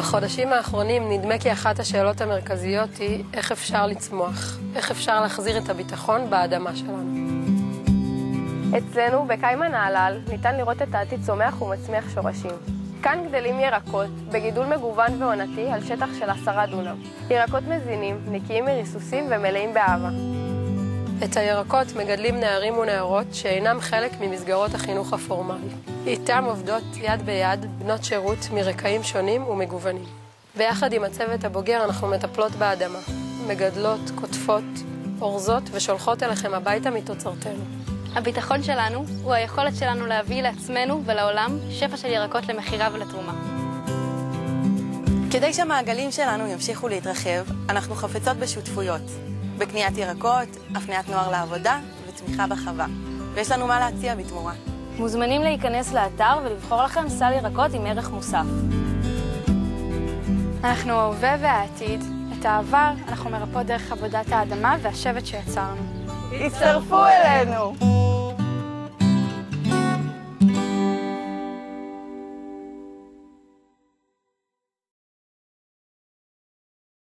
בחודשים האחרונים נדמה כי אחת השאלות המרכזיות היא איך אפשר לצמוח, איך אפשר להחזיר את הביטחון באדמה שלנו. אצלנו, בקיימה נהלל, ניתן לראות את העתיד צומח ומצמיח שורשים. כאן גדלים ירקות, בגידול מגוון ועונתי על שטח של 10 דונם. ירקות מזינים, נקיים מריסוסים ומלאים באהבה. את הירקות מגדלים נערים ונערות שאינם חלק ממסגרות החינוך הפורמלי. איתם עובדות יד ביד בנות שירות מרקעים שונים ומגוונים. ביחד עם הצוות הבוגר אנחנו מטפלות באדמה, מגדלות, קוטפות, אורזות ושולחות אליכם הביתה מתוצרתנו. הביטחון שלנו הוא היכולת שלנו להביא לעצמנו ולעולם שפע של ירקות למחירה ולתרומה. כדי שהמעגלים שלנו ימשיכו להתרחב, אנחנו חפצות בשותפויות. בקניית ירקות, הפניית נוער לעבודה וצמיחה בחווה. ויש לנו מה להציע בתמורה. מוזמנים להיכנס לאתר ולבחור לכם סל ירקות עם ערך מוסף. אנחנו ההווה והעתיד. את העבר אנחנו מרפאות דרך עבודת האדמה והשבט שיצרנו. הצטרפו אלינו!